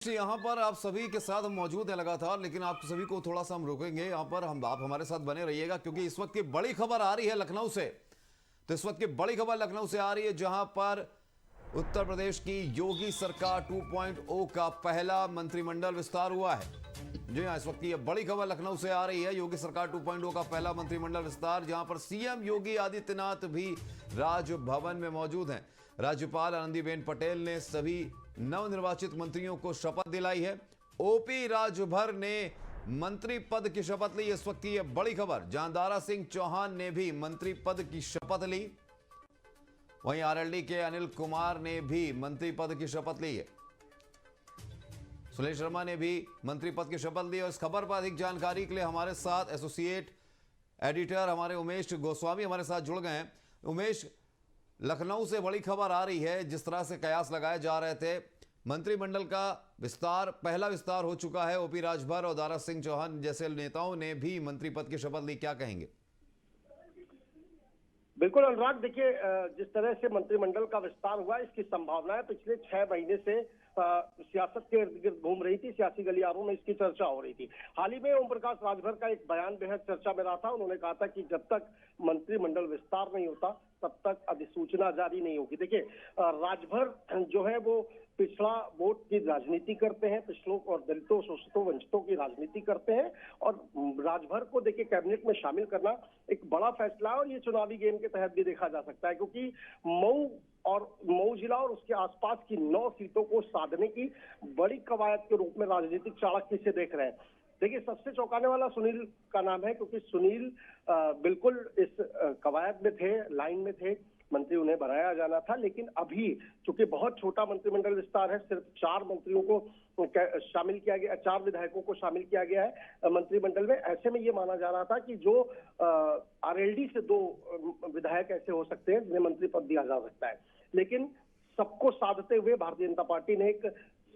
यहाँ पर आप सभी के साथ हम मौजूद हैं लगातार, लेकिन आप सभी को थोड़ा सा हम रोकेंगे यहाँ पर। आप हमारे साथ बने रहिएगा क्योंकि इस वक्त की बड़ी खबर आ रही है लखनऊ से। तो इस वक्त की बड़ी खबर लखनऊ से आ रही है, जहां पर उत्तर प्रदेश की योगी सरकार 2.0 का पहला मंत्रिमंडल विस्तार हुआ है। जी हाँ, इस वक्त की बड़ी खबर लखनऊ से आ रही है, योगी सरकार 2.0 का पहला मंत्रिमंडल विस्तार, जहां पर सीएम योगी आदित्यनाथ भी राजभवन में मौजूद हैं। राज्यपाल आनंदीबेन पटेल ने सभी नवनिर्वाचित मंत्रियों को शपथ दिलाई है। ओपी राजभर ने मंत्री पद की शपथ ली। इस वक्त की यह बड़ी खबर, जहां दारा सिंह चौहान ने भी मंत्री पद की शपथ ली। वहीं आरएलडी के अनिल कुमार ने भी मंत्री पद की शपथ ली है। सुनील शर्मा ने भी मंत्री पद की शपथ ली। और इस खबर पर अधिक जानकारी के लिए हमारे साथ एसोसिएट एडिटर हमारे उमेश गोस्वामी हमारे साथ जुड़ गए हैं। उमेश, लखनऊ से बड़ी खबर आ रही है, जिस तरह से कयास लगाए जा रहे थे, मंत्रिमंडल का विस्तार, पहला विस्तार हो चुका है। ओपी राजभर और दारा सिंह चौहान जैसे नेताओं ने भी मंत्री पद की शपथ ली, क्या कहेंगे? बिल्कुल अनुराग, देखिए जिस तरह से मंत्रिमंडल का विस्तार हुआ, इसकी संभावनाएं पिछले 6 महीने से सियासत के इर्द गिर्द घूम रही थी। सियासी गलियारों में इसकी चर्चा हो रही थी। हाल ही में ओम प्रकाश राजभर का एक बयान बेहद चर्चा में रहा था। उन्होंने कहा था कि जब तक मंत्रिमंडल विस्तार नहीं होता तब तक अधिसूचना जारी नहीं होगी। देखिए राजभर जो है वो पिछड़ा वोट की राजनीति करते हैं, पिछड़ों और दलितों, शोषितों, वंचितों की राजनीति करते हैं। और राजभर को देखिए कैबिनेट में शामिल करना एक बड़ा फैसला है और ये चुनावी गेम के तहत भी देखा जा सकता है, क्योंकि मऊ जिला और उसके आसपास की 9 सीटों को साधने की बड़ी कवायद के रूप में राजनीतिक चाणक्य से देख रहे हैं। देखिए सबसे चौंकाने वाला सुनील का नाम है, क्योंकि सुनील बिल्कुल इस कवायद में थे, लाइन में थे, मंत्री उन्हें बनाया जाना था। लेकिन अभी चूंकि बहुत छोटा मंत्रिमंडल विस्तार है, सिर्फ 4 मंत्रियों को शामिल किया गया, 4 विधायकों को शामिल किया गया है मंत्रिमंडल में। ऐसे में ये माना जा रहा था कि जो आरएलडी से 2 विधायक ऐसे हो सकते हैं जिन्हें मंत्री पद दिया जा सकता है। लेकिन सबको साधते हुए भारतीय जनता पार्टी ने एक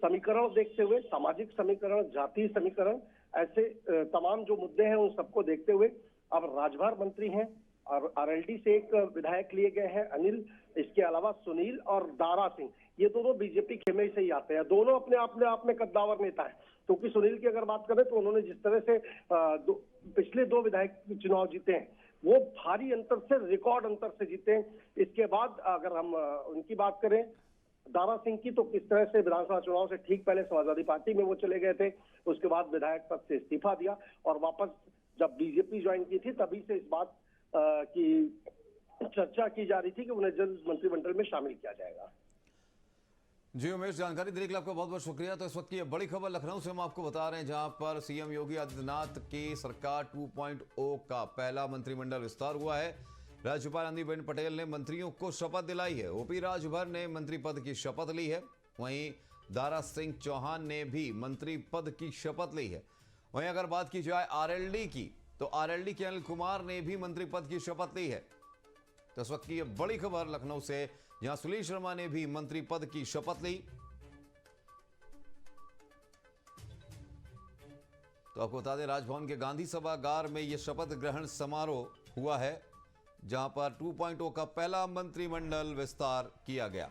समीकरण देखते हुए, सामाजिक समीकरण, जातीय समीकरण, ऐसे तमाम जो मुद्दे हैं उन सबको देखते हुए अब राजभर मंत्री हैं और आरएलडी से एक विधायक लिए गए हैं अनिल। इसके अलावा सुनील और दारा सिंह, ये दोनों बीजेपी खेमे से ही आते हैं। दोनों अपने आप में कद्दावर नेता हैं। क्योंकि सुनील की अगर बात करें तो उन्होंने जिस तरह से पिछले 2 विधायक चुनाव जीते हैं वो भारी अंतर से, रिकॉर्ड अंतर से जीते हैं। इसके बाद अगर हम उनकी बात करें दारा सिंह की, तो किस तरह से विधानसभा चुनाव से ठीक पहले समाजवादी पार्टी में वो चले गए थे, उसके बाद विधायक पद से इस्तीफा दिया और वापस जब बीजेपी ज्वाइन की थी तभी से इस बात की चर्चा की जा रही थी कि उन्हें जल्द मंत्रिमंडल में शामिल किया जाएगा। जी उमेश, जानकारी देने के लिए आपका बहुत बहुत शुक्रिया। तो इस वक्त की ये बड़ी खबर लखनऊ से हम आपको बता रहे हैं, जहां पर सीएम योगी आदित्यनाथ की सरकार 2.0 का पहला मंत्रिमंडल विस्तार हुआ है। राज्यपाल आनंदीबेन पटेल ने मंत्रियों को शपथ दिलाई है। ओपी राजभर ने मंत्री पद की शपथ ली है। वहीं दारा सिंह चौहान ने भी मंत्री पद की शपथ ली है। वहीं अगर बात की जाए आरएलडी की, तो आरएलडी के अनिल कुमार ने भी मंत्री पद की शपथ ली है। तो इस वक्त की यह बड़ी खबर लखनऊ से, जहां सुनील शर्मा ने भी मंत्री पद की शपथ ली। तो आपको बता दें, राजभवन के गांधी सभागार में यह शपथ ग्रहण समारोह हुआ है, जहां पर 2.0 का पहला मंत्रिमंडल विस्तार किया गया।